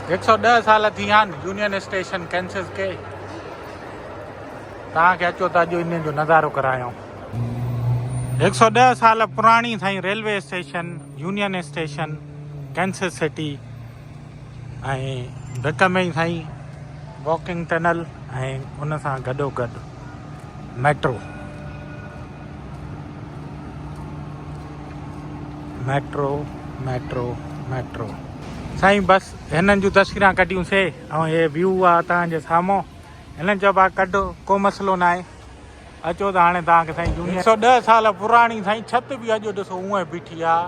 110 साल थी विया आहिनि यूनियन स्टेशन कैंसिस के। तव्हांखे अचो त अॼु इन जो नज़ारो करायूं। 110 साल पुराणी साईं railway station union station Kansas City ऐं विच में ई साईं वॉकिंग टनल ऐं उन सां गॾोगॾु मेट्रो मेट्रो मेट्रो मेट्रो साईं। बसि हिननि जूं तस्वीरां कढियूंसीं ऐं हे व्यू आहे तव्हांजे साम्हूं। हिननि चयो आहे कढो, को मसइलो न आहे, अचो त हाणे तव्हांखे साईं यूनियन 110 साल पुराणी साईं छित बि अॼु ॾिसो उहा बीठी आहे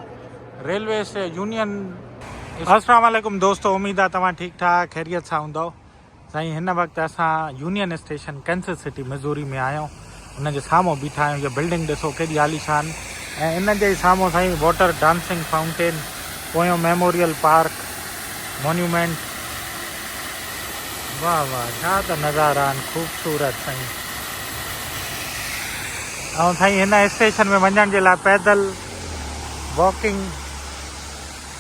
रेलवे से यूनियन। अस्सलाम वालेकुम दोस्तो, उम्मीद आहे तव्हां ठीकु ठाक ख़ैरियत सां हूंदव। साईं हिन वक़्तु असां union station Kansas city Missouri में आहियूं, उनजे साम्हूं बीठा आहियूं। इहा बिल्डिंग ॾिसो केॾी आलीशान, ऐं इन जे साम्हूं साईं वाटर डांसिंग फाउंटेन, पोयों मेमोरियल पार्क मोन्यूमेंट। वाह वाह, छा त नज़ारा आहिनि ख़ूबसूरत साईं। ऐं साईं हिन स्टेशन में वञण जे लाइ पैदल वॉकिंग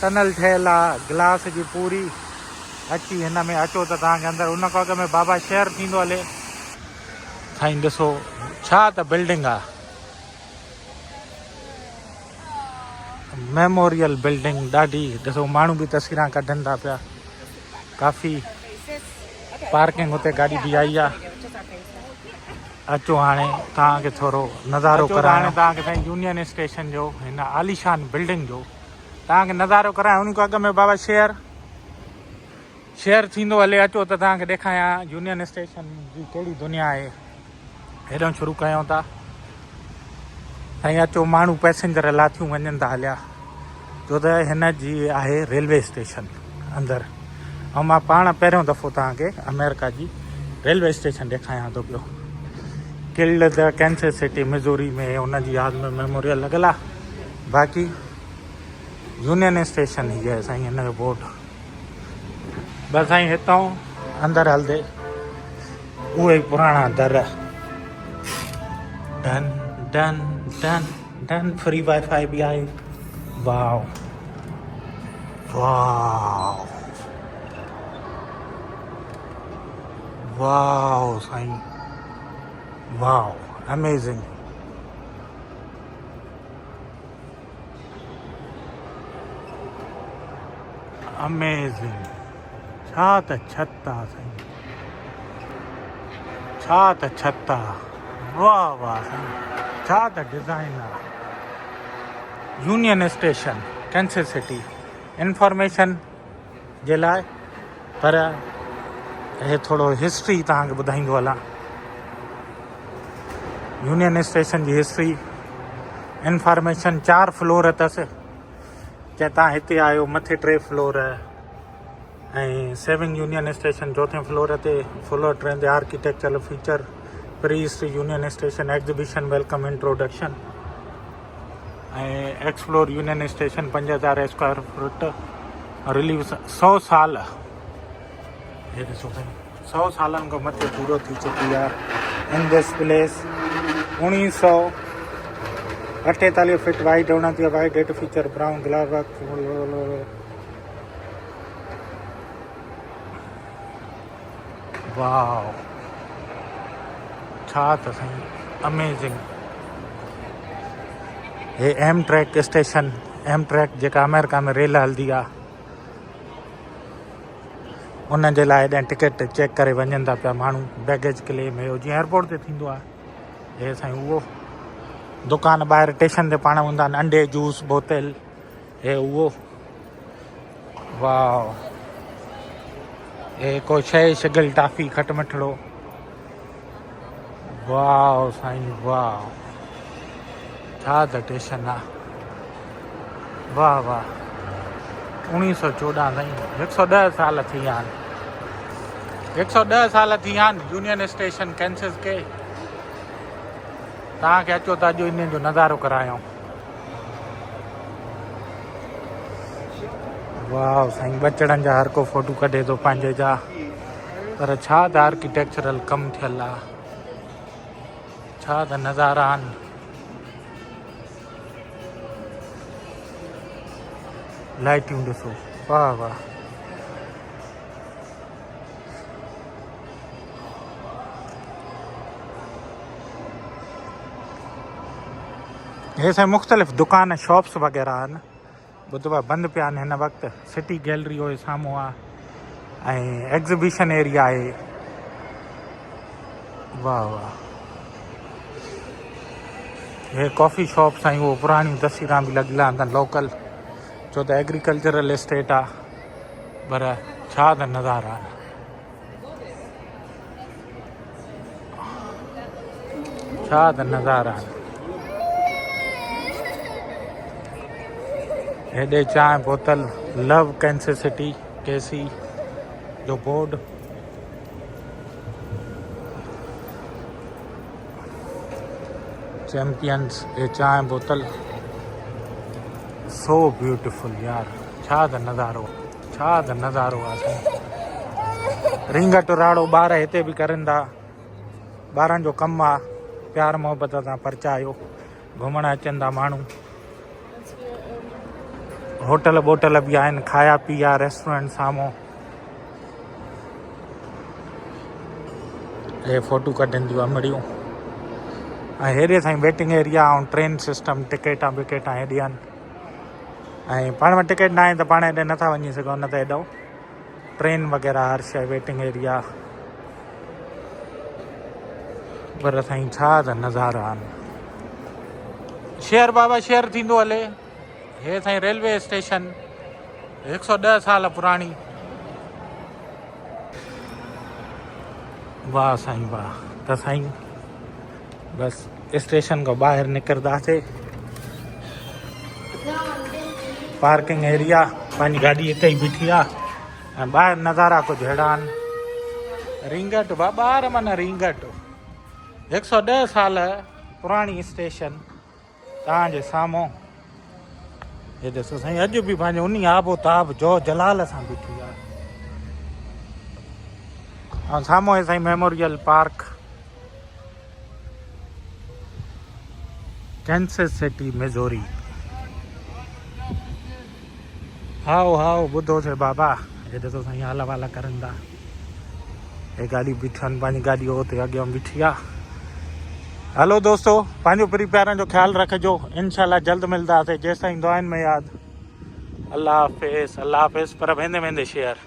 टनल ठहियलु आहे, ग्लास जी पूरी। अची हिन में अचो त तव्हांखे अंदरि उन खां अॻु में बाबा शहर थींदो हले। साईं ॾिसो छा त बिल्डिंग आहे, मेमोरियल बिल्डिंग ॾाढी। ॾिसो माण्हू बि तस्वीरां कढनि था पिया, काफ़ी पार्किंग हुते गाॾी बि आई आहे। अचो हाणे तव्हांखे थोरो नज़ारो करायां। तव्हांखे साईं यूनियन स्टेशन जो हिन आलीशान बिल्डिंग जो तव्हांखे नज़ारो करायां। उन खां अॻु में बाबा शहर थींदो हले। अचो त तव्हांखे ॾेखारियां यूनियन स्टेशन जी कहिड़ी दुनिया आहे। हेॾो शुरू कयूं था साईं। अचो, माण्हू पैसेंजर लाथियूं वञनि था हलिया, छो त हिन जी आहे रेलवे स्टेशन अंदरि। ऐं मां पाण पहिरियों दफ़ो तव्हांखे अमेरिका जी रेलवे स्टेशन ॾेखारियां थो पियो। किल्ड द कैंसिस सिटी मिज़ूरी में, उन जी यादि में मेमोरियल लॻियलु आहे। बाक़ी यूनियन स्टेशन ही आहे साईं, हिन जो बोर्ड। बसि साईं हितां अंदरि हलंदे उहे ई पुराणा दर। Done done done done, free wifi बि आहे। वाओ वाओ वाओ साईं, वाओ, अमेजिंग। अमेजिंग, छा त छत आहे साईं, छा त छत आहे। वाह वाह साईं, छा त डिज़ाइन आहे। Union station Kansas City information जे लाइ, पर हे थोरो हिस्ट्री तव्हांखे ॿुधाईंदो हलां। यूनियन स्टेशन जी हिस्ट्री इंफॉर्मेशन। 4 फ्लोर अथसि। जे तव्हां हिते आहियो मथे 3 फ्लोर, ऐं सेविंग यूनियन स्टेशन 4थे फ्लोर ते। फ्लोर 3 ते architectural feature, prehistory union station, exhibition, welcome, introduction, ऐं explore union station 5000 square foot. Relive 100 साल, हे ॾिसो साईं 100 सालनि खां मथे पूरो थी चुकी आहे। In this place 1948 feet wide, 29 wide, 8 feature brown glass work. Wow, छा त साईं अमेजिंग। हे Amtrak station, Amtrak जेका अमेरिका में रेल हलंदी आहे, उन जे लाइ हेॾे टिकट चेक करे वञनि था पिया माण्हू। बैगेज क्लेम हुयो जीअं एयरपोर्ट ते थींदो आहे। हे साईं उहो दुकान ॿाहिरि स्टेशन ते पाण हूंदा आहिनि, अंडे जूस बोतल, हे उहो। वाह, हे को शइ शिगल टाफी खटमिठड़ो। वाह साईं वाह, छा त स्टेशन आहे। वाह वाह, 1914 साईं, 110 साल थी विया आहिनि। 110 साल थी विया आहिनि यूनियन स्टेशन कैंसिस के। तव्हांखे अचो त अॼु इन जो नज़ारो करायूं। वाह साईं, बचड़नि जा हर को फ़ोटू कढे थो पंहिंजे जा, पर छा त आर्किटेक्चरल कमु थियल आहे, छा त नज़ारा आहिनि। लाइटियूं ॾिसो, वाह वाह। हे साईं मुख़्तलिफ़ दुकान शॉप्स वग़ैरह आहिनि ॿुधो आहे बंदि पिया आहिनि हिन वक़्तु सिटी गैलरी जो साम्हूं आहे ऐं एग्ज़िबिशन एरिया आहे वाह वाह हे कॉफ़ी शॉप्स आहिनि उहो पुराणियूं तस्वीरां बि लॻियल आहिनि लोकल छो त एग्रीकल्चरल एस्टेट आहे पर छा त नज़ारा आहिनि छा त नज़ारा आहिनि हेॾे चांहि बोतल लव कैंसर सिटी केसी जो बोर्ड चैम्पियंस ये चांहि बोतल सो ब्यूटीफुल यार छा त नज़ारो आहे रिंग टुराड़ो ॿार हिते बि करनि था ॿारनि जो कमु आहे प्यार मोहबत सां परचायो घुमण अचनि था माण्हू होटल बोटल भी आहिनि खाया पीया रेस्टोरेंट साम्हूं हे फोटू कढनि थियूं अमड़ियूं ऐं हेॾे साईं वेटिंग एरिया ऐं ट्रेन सिस्टम टिकेटां विकेटां हेॾे आहिनि ऐं पाण वटि टिकेट न आहे त पाण हेॾे नथा वञी सघूं न त हेॾो ट्रेन वग़ैरह हर शइ वेटिंग एरिया पर साईं छा त नज़ारा आहिनि शेयर बाबा शेयर थींदो हले हे साईं रेलवे स्टेशन 110 साल पुरानी वाह साईं वाह त साईं बस स्टेशन खां ॿाहिरि निकिरंदासीं पार्किंग एरिया पंहिंजी गाॾी हिते ई बीठी आहे ऐं ॿाहिरि नज़ारा कुझु अहिड़ा आहिनि रिंगट ॿार माना रिंगट 110 साल पुराणी स्टेशन तव्हांजे साम्हूं हे ॾिसो साईं अॼु बि पंहिंजो उन आबो ताब जो जलाल सां बीठी आहे ऐं साम्हूं आहे साईं memorial park Kansas City Missouri हाओ ॿुधो थे बाबा हे ॾिसो साईं हाला वाला करनि था हे गाॾी बीठा आहिनि पंहिंजी गाॾी हुते अॻियां बीठी आहे हलो दोस्तों पंहिंजो प्री प्यारनि जो ख़्यालु रखिजो इंशाल्लाह जल्द मिलंदासीं जेसिताईं दुआनि में यादि अल्लाह हाफ़िज़ पर वेंदे वेंदे शेयर